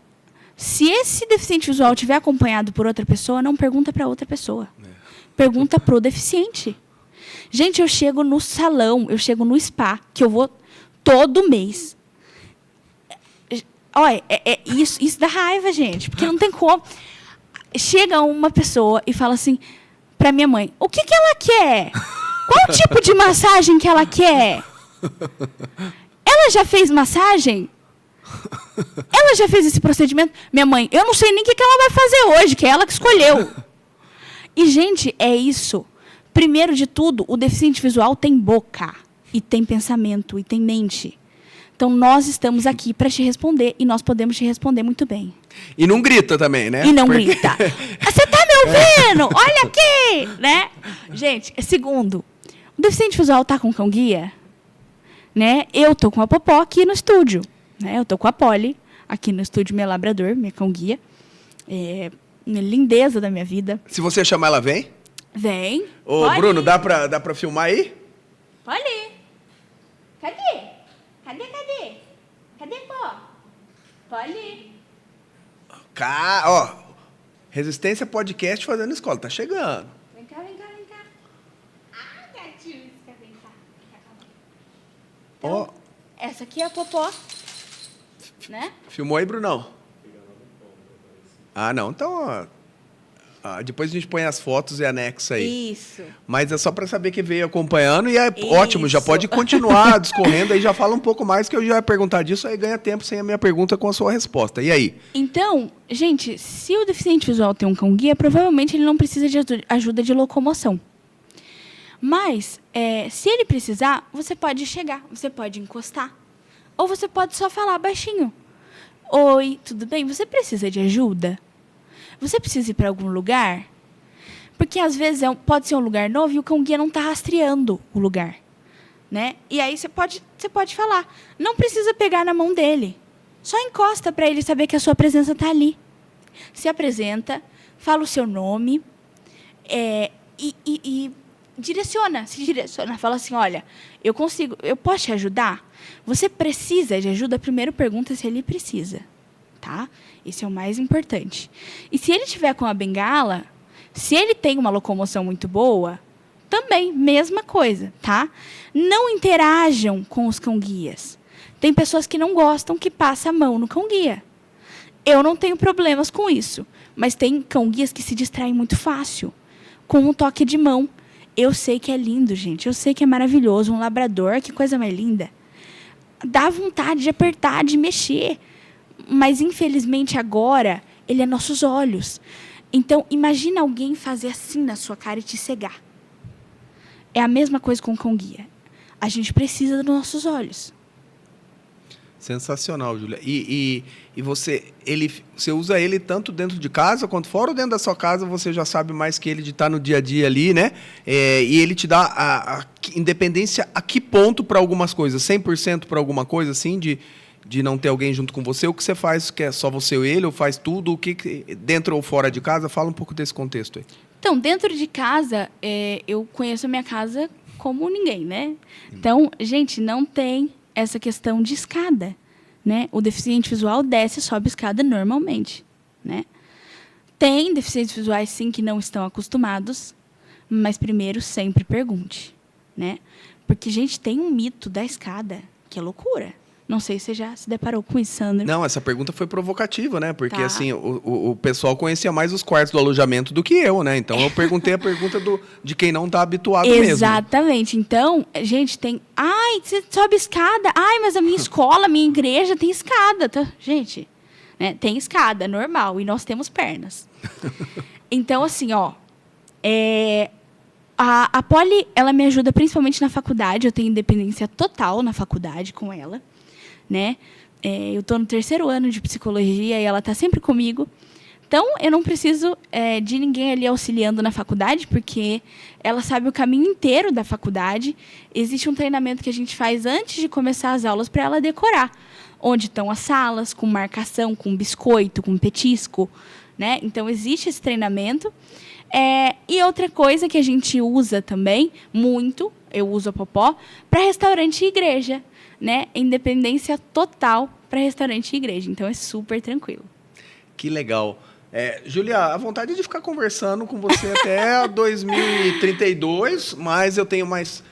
se esse deficiente visual estiver acompanhado por outra pessoa, não pergunta para outra pessoa. Pergunta pro deficiente. Gente, eu chego no salão, eu chego no spa, que eu vou todo mês. Olha, isso dá raiva, gente, porque não tem como. Chega uma pessoa e fala assim para minha mãe, o que ela quer? Qual tipo de massagem que ela quer? Ela já fez massagem? Ela já fez esse procedimento? Minha mãe, eu não sei nem o que ela vai fazer hoje, que é ela que escolheu. E, gente, é isso. Primeiro de tudo, o deficiente visual tem boca, e tem pensamento, e tem mente. Então, nós estamos aqui para te responder, e nós podemos te responder muito bem. E não grita também, né? E não grita. Você tá me ouvindo? Olha aqui! Né? Gente, segundo, o deficiente visual tá com cão-guia? Né? Eu tô com a Popó aqui no estúdio. Né? Eu tô com a Polly aqui no estúdio, minha labrador, minha cão-guia. Lindeza da minha vida. Se você chamar, ela vem? Vem. Ô, Bruno, dá pra filmar aí? Pode ir. Cadê? Cadê, pô? Pode ir. Ó, Resistência Podcast fazendo escola, tá chegando. Vem cá. Ah, gatinho, vem cá. Então, Ó. essa aqui é a Popó. Né? Filmou aí, Brunão? Ah, não. Então, depois a gente põe as fotos e anexa aí. Isso. Mas é só para saber que veio acompanhando e é Isso. ótimo, já pode continuar discorrendo aí, já fala um pouco mais que eu já ia perguntar disso, aí ganha tempo sem a minha pergunta com a sua resposta. E aí? Então, gente, se o deficiente visual tem um cão-guia, provavelmente ele não precisa de ajuda de locomoção. Mas, se ele precisar, você pode chegar, você pode encostar. Ou você pode só falar baixinho. Oi, tudo bem? Você precisa de ajuda? Você precisa ir para algum lugar? Porque, às vezes, pode ser um lugar novo e o cão-guia não está rastreando o lugar. Né? E aí você pode falar. Não precisa pegar na mão dele. Só encosta para ele saber que a sua presença está ali. Se apresenta, fala o seu nome e se direciona. Fala assim, olha, eu posso te ajudar? Você precisa de ajuda? Primeiro pergunta se ele precisa. Tá? Esse é o mais importante. E se ele estiver com a bengala, se ele tem uma locomoção muito boa, também, mesma coisa, tá? Não interajam com os cão-guias. Tem pessoas que não gostam que passe a mão no cão-guia. Eu não tenho problemas com isso, mas tem cão-guias que se distraem muito fácil, com um toque de mão. Eu sei que é lindo, gente. Eu sei que é maravilhoso. Um labrador, que coisa mais linda. Dá vontade de apertar, de mexer. Mas, infelizmente, agora, ele é nossos olhos. Então, imagina alguém fazer assim na sua cara e te cegar. É a mesma coisa com o cão-guia. A gente precisa dos nossos olhos. Sensacional, Júlia. E você usa ele tanto dentro de casa quanto fora ou dentro da sua casa? Você já sabe mais que ele de estar no dia a dia ali, né? E ele te dá a independência a que ponto para algumas coisas? 100% para alguma coisa, assim, de não ter alguém junto com você? O que você faz, que é só você ou ele, ou faz tudo? O que dentro ou fora de casa? Fala um pouco desse contexto aí. Então, dentro de casa, eu conheço a minha casa como ninguém, né? Então, gente, não tem essa questão de escada, né? O deficiente visual desce e sobe escada normalmente, né? Tem deficientes visuais, sim, que não estão acostumados, mas primeiro sempre pergunte, né? Porque, gente, tem um mito da escada, que é loucura. Não sei se você já se deparou com isso, Sandro. Não, essa pergunta foi provocativa, né? Porque, Tá. assim, o pessoal conhecia mais os quartos do alojamento do que eu, né? Então, eu perguntei a pergunta de quem não está habituado mesmo. Exatamente. Então, gente, tem... Ai, você sobe escada. Ai, mas a minha escola, a minha igreja tem escada. Tá? Gente, né? Tem escada, normal. E nós temos pernas. Então, assim, ó... A Polly, ela me ajuda principalmente na faculdade. Eu tenho independência total na faculdade com ela. Né? Eu estou no 3º ano de psicologia e ela está sempre comigo. Então, eu não preciso de ninguém ali auxiliando na faculdade, porque ela sabe o caminho inteiro da faculdade. Existe um treinamento que a gente faz antes de começar as aulas para ela decorar. Onde estão as salas, com marcação, com biscoito, com petisco. Né? Então, existe esse treinamento. E outra coisa que a gente usa também, muito, eu uso a Popó, para restaurante e igreja, né? Independência total para restaurante e igreja. Então, é super tranquilo. Que legal. Júlia, a vontade é de ficar conversando com você até 2032, mas eu tenho mais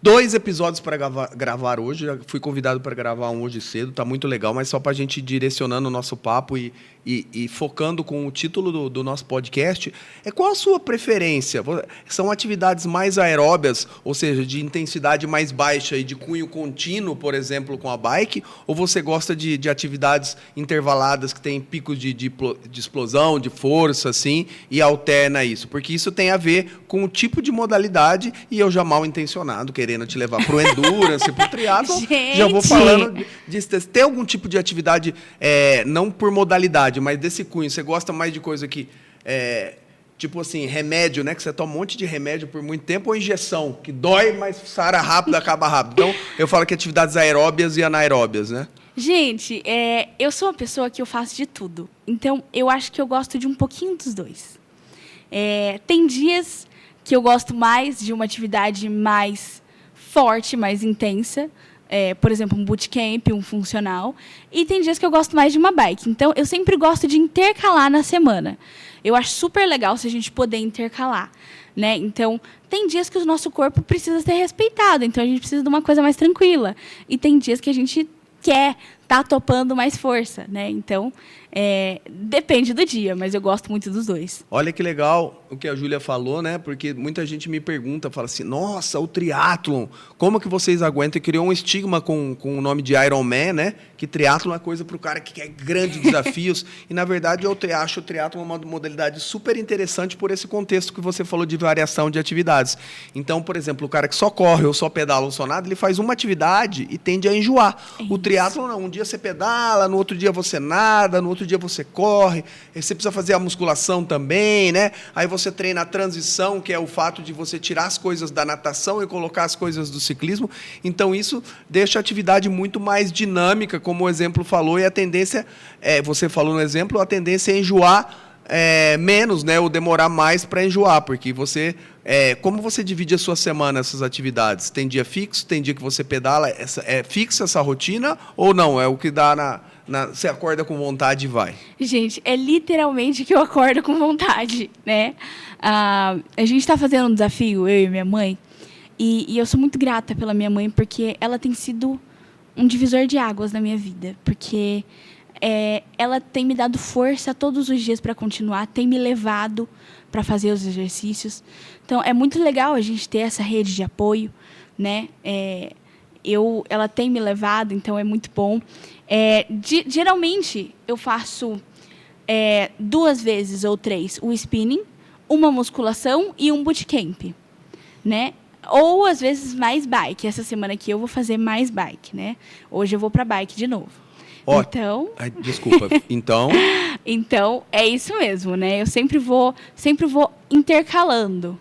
2 episódios para gravar hoje. Já fui convidado para gravar um hoje cedo, tá muito legal, mas só para a gente ir direcionando o nosso papo e focando com o título do nosso podcast. Qual a sua preferência? São atividades mais aeróbias, ou seja, de intensidade mais baixa e de cunho contínuo, por exemplo, com a bike? Ou você gosta de atividades intervaladas que têm picos de explosão, de força, assim, e alterna isso? Porque isso tem a ver com o tipo de modalidade e eu já mal intencionado, querendo te levar para o endurance, para o triatlo, já vou falando disso. Tem algum tipo de atividade, não por modalidade, mas desse cunho? Você gosta mais de coisa que, tipo assim, remédio, né? Que você toma um monte de remédio por muito tempo, ou injeção, que dói, mas sara rápido, acaba rápido. Então, eu falo que atividades aeróbias e anaeróbias, né? Gente, eu sou uma pessoa que eu faço de tudo. Então, eu acho que eu gosto de um pouquinho dos dois. Tem dias que eu gosto mais de uma atividade mais forte, mais intensa. Por exemplo, um bootcamp, um funcional. E tem dias que eu gosto mais de uma bike. Então, eu sempre gosto de intercalar na semana. Eu acho super legal se a gente poder intercalar, né? Então, tem dias que o nosso corpo precisa ser respeitado. Então, a gente precisa de uma coisa mais tranquila. E tem dias que a gente quer estar topando mais força, né? Então, depende do dia, mas eu gosto muito dos dois. Olha que legal o que a Júlia falou, né? Porque muita gente me pergunta, fala assim, nossa, o triatlon, como que vocês aguentam? E criou um estigma com o nome de Ironman, né? Que triatlon é coisa para o cara que quer grandes desafios. E, na verdade, eu acho o triatlon uma modalidade super interessante por esse contexto que você falou de variação de atividades. Então, por exemplo, o cara que só corre ou só pedala ou só nada, ele faz uma atividade e tende a enjoar. O triatlon não, um dia você pedala, no outro dia você nada, no outro dia você corre, você precisa fazer a musculação também, né? Aí você treina a transição, que é o fato de você tirar as coisas da natação e colocar as coisas do ciclismo. Então, isso deixa a atividade muito mais dinâmica, como o exemplo falou, e a tendência, você falou no exemplo, a tendência é enjoar menos, né? Ou demorar mais para enjoar, porque você... como você divide a sua semana, essas atividades? Tem dia fixo, tem dia que você pedala, é fixa essa rotina ou não? É o que dá você acorda com vontade e vai? Gente, é literalmente que eu acordo com vontade, né? A gente está fazendo um desafio, eu e minha mãe, e eu sou muito grata pela minha mãe, porque ela tem sido um divisor de águas na minha vida, porque ela tem me dado força todos os dias para continuar, tem me levado para fazer os exercícios. Então, é muito legal a gente ter essa rede de apoio, né? Ela tem me levado, então é muito bom. Geralmente, eu faço 2 vezes ou 3 o spinning, uma musculação e um bootcamp, né? Ou, às vezes, mais bike. Essa semana aqui eu vou fazer mais bike, né? Hoje eu vou para bike de novo. Então... Desculpa. Então... Então, é isso mesmo, né? Eu sempre vou intercalando.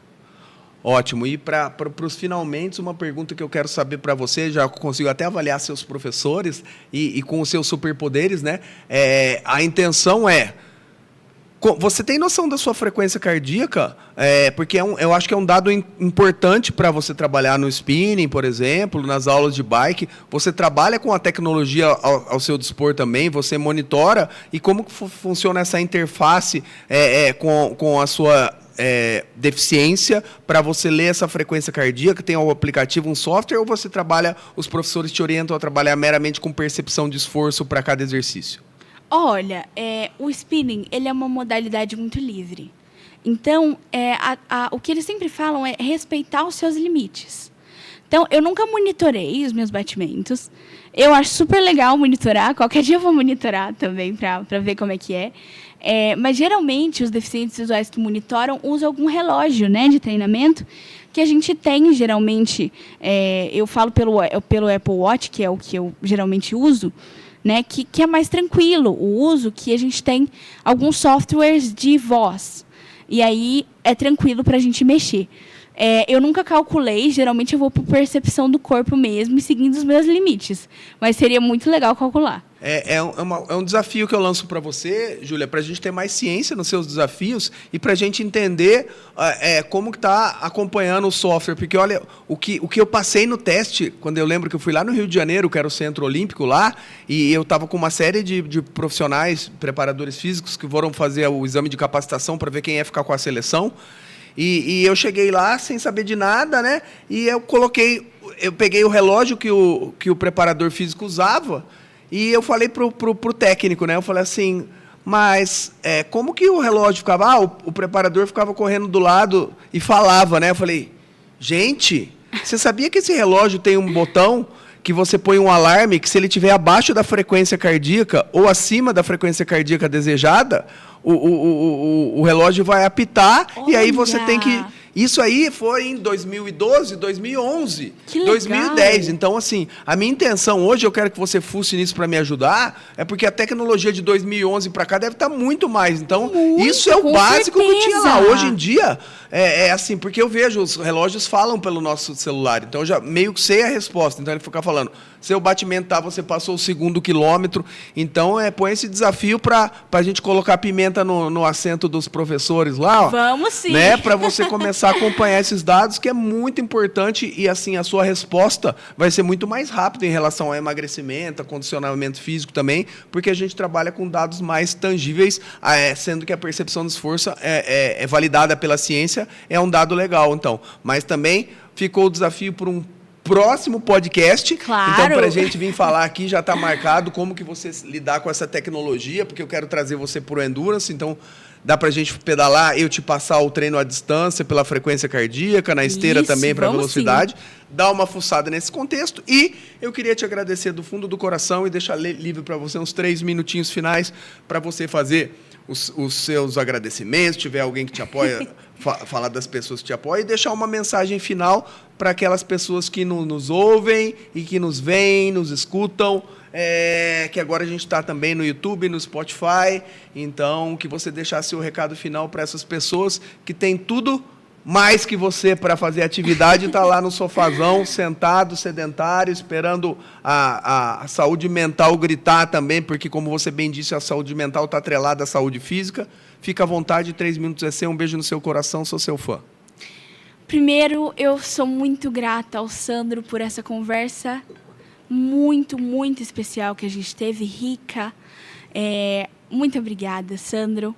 Ótimo. E para os finalmente, uma pergunta que eu quero saber para você, já consigo até avaliar seus professores e com os seus superpoderes, né? A intenção você tem noção da sua frequência cardíaca? Porque eu acho que é um dado importante para você trabalhar no spinning, por exemplo, nas aulas de bike. Você trabalha com a tecnologia ao seu dispor também, você monitora. E como que funciona essa interface com a sua deficiência para você ler essa frequência cardíaca? Tem um aplicativo, um software, ou você trabalha, os professores te orientam a trabalhar meramente com percepção de esforço para cada exercício? Olha, o spinning ele é uma modalidade muito livre. Então, o que eles sempre falam é respeitar os seus limites. Então, eu nunca monitorei os meus batimentos. Eu acho super legal monitorar. Qualquer dia eu vou monitorar também para ver como é que é. Mas, geralmente, os deficientes visuais que monitoram usam algum relógio, né, de treinamento que a gente tem, geralmente. Eu falo pelo Apple Watch, que é o que eu geralmente uso, né, que é mais tranquilo o uso, que a gente tem alguns softwares de voz. E aí é tranquilo para a gente mexer. Eu nunca calculei, geralmente eu vou por percepção do corpo mesmo e seguindo os meus limites. Mas seria muito legal calcular. É um desafio que eu lanço para você, Júlia, para a gente ter mais ciência nos seus desafios e para a gente entender como que está acompanhando o software. Porque, olha, o que eu passei no teste, quando eu lembro que eu fui lá no Rio de Janeiro, que era o Centro Olímpico lá, e eu estava com uma série de profissionais, preparadores físicos, que foram fazer o exame de capacitação para ver quem ia ficar com a seleção. E eu cheguei lá sem saber de nada, né? E eu peguei o relógio que o preparador físico usava e eu falei pro técnico, né? Eu falei assim, mas como que o relógio ficava? O preparador ficava correndo do lado e falava, né? Eu falei, gente, você sabia que esse relógio tem um botão que você põe um alarme que se ele estiver abaixo da frequência cardíaca ou acima da frequência cardíaca desejada, o relógio vai apitar. Olha. E aí você tem que... Isso aí foi em 2012, 2011, que legal. 2010. Então, assim, a minha intenção hoje, eu quero que você fuce nisso para me ajudar, é porque a tecnologia de 2011 para cá deve estar muito mais. Então, isso é o básico que tinha lá. Hoje em dia, assim, porque eu vejo, os relógios falam pelo nosso celular. Então, eu já meio que sei a resposta. Então, ele fica falando, seu batimento tá, você passou o segundo quilômetro. Então, põe esse desafio para a gente colocar pimenta no assento dos professores lá. Ó, vamos sim. Né, para você começar a acompanhar esses dados, que é muito importante, e assim a sua resposta vai ser muito mais rápida em relação ao emagrecimento, a condicionamento físico também, porque a gente trabalha com dados mais tangíveis, sendo que a percepção do esforço é validada pela ciência, é um dado legal, então. Mas também ficou o desafio por um próximo podcast. Claro. Então, para a gente vir falar aqui, já está marcado como que você lidar com essa tecnologia, porque eu quero trazer você para o Endurance, então dá para a gente pedalar, eu te passar o treino à distância pela frequência cardíaca, na esteira também para velocidade, dar uma fuçada nesse contexto. E eu queria te agradecer do fundo do coração e deixar livre para você uns 3 minutinhos finais para você fazer os seus agradecimentos, tiver alguém que te apoia, falar das pessoas que te apoiam e deixar uma mensagem final para aquelas pessoas que nos ouvem e que nos veem, nos escutam, que agora a gente está também no YouTube, no Spotify. Então, que você deixasse o recado final para essas pessoas que têm tudo mais que você para fazer atividade e está lá no sofazão, sentado, sedentário, esperando a saúde mental gritar também, porque, como você bem disse, a saúde mental está atrelada à saúde física. Fica à vontade, 3 minutos é seu. Um beijo no seu coração, sou seu fã. Primeiro, eu sou muito grata ao Sandro por essa conversa muito, muito especial que a gente teve, rica. Muito obrigada, Sandro.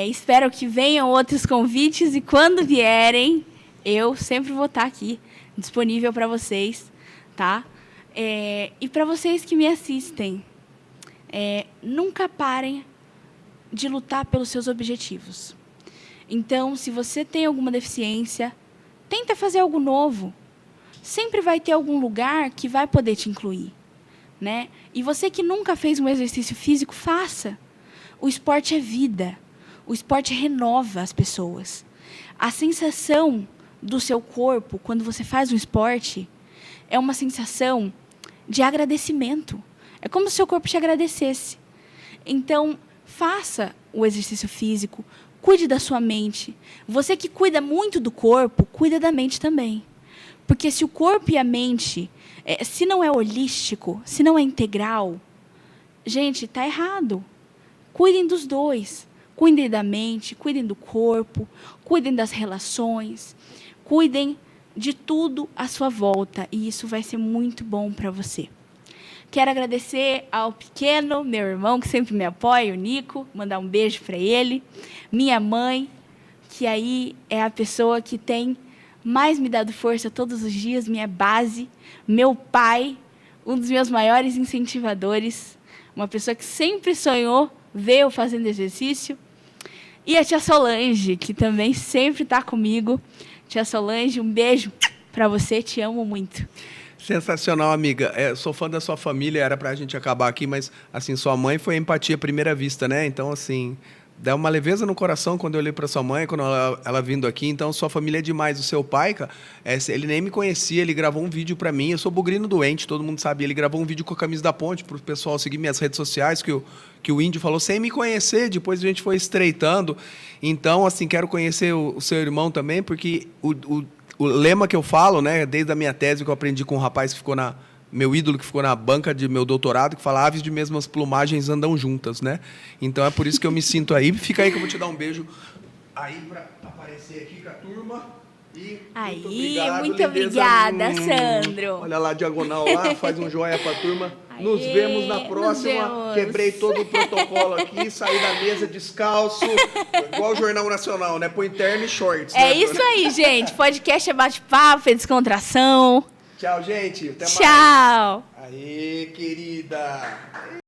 Espero que venham outros convites e, quando vierem, eu sempre vou estar aqui, disponível para vocês, tá? E para vocês que me assistem, nunca parem de lutar pelos seus objetivos. Então, se você tem alguma deficiência, tenta fazer algo novo. Sempre vai ter algum lugar que vai poder te incluir, né? E você que nunca fez um exercício físico, faça. O esporte é vida. O esporte renova as pessoas. A sensação do seu corpo, quando você faz um esporte, é uma sensação de agradecimento. É como se o seu corpo te agradecesse. Então, faça o exercício físico, cuide da sua mente. Você que cuida muito do corpo, cuida da mente também. Porque se o corpo e a mente, se não é holístico, se não é integral, gente, está errado. Cuidem dos dois. Cuidem da mente, cuidem do corpo, cuidem das relações, cuidem de tudo à sua volta. E isso vai ser muito bom para você. Quero agradecer ao pequeno, meu irmão, que sempre me apoia, o Nico, mandar um beijo para ele. Minha mãe, que aí é a pessoa que tem mais me dado força todos os dias, minha base. Meu pai, um dos meus maiores incentivadores, uma pessoa que sempre sonhou ver eu fazendo exercício. E a tia Solange, que também sempre está comigo. Tia Solange, um beijo para você, te amo muito. Sensacional, amiga. Sou fã da sua família, era pra gente acabar aqui, mas, assim, sua mãe foi empatia à primeira vista, né? Então, assim, dá uma leveza no coração quando eu olhei pra sua mãe, quando ela vindo aqui. Então, sua família é demais. O seu pai, cara, ele nem me conhecia, ele gravou um vídeo pra mim. Eu sou bugrino doente, todo mundo sabe. Ele gravou um vídeo com a camisa da Ponte pro pessoal seguir minhas redes sociais, que o Índio falou, sem me conhecer. Depois a gente foi estreitando. Então, assim, quero conhecer o seu irmão também, porque o lema que eu falo, né, desde a minha tese que eu aprendi com um rapaz que ficou na meu ídolo que ficou na banca de meu doutorado, que fala aves de mesmas plumagens andam juntas, né? Então é por isso que eu me sinto aí. Fica aí que eu vou te dar um beijo aí para aparecer aqui com a turma. E Aí, muito muito obrigada, Sandro. Olha lá, diagonal lá, faz um joia pra turma. Nos Aê, vemos na próxima. nos vemos. Quebrei todo o protocolo aqui, saí da mesa descalço, igual o Jornal Nacional, né? Põe terno e shorts. É né? isso aí, gente. Podcast é bate-papo, é descontração. Tchau, gente. Até mais. Tchau. Aê, querida.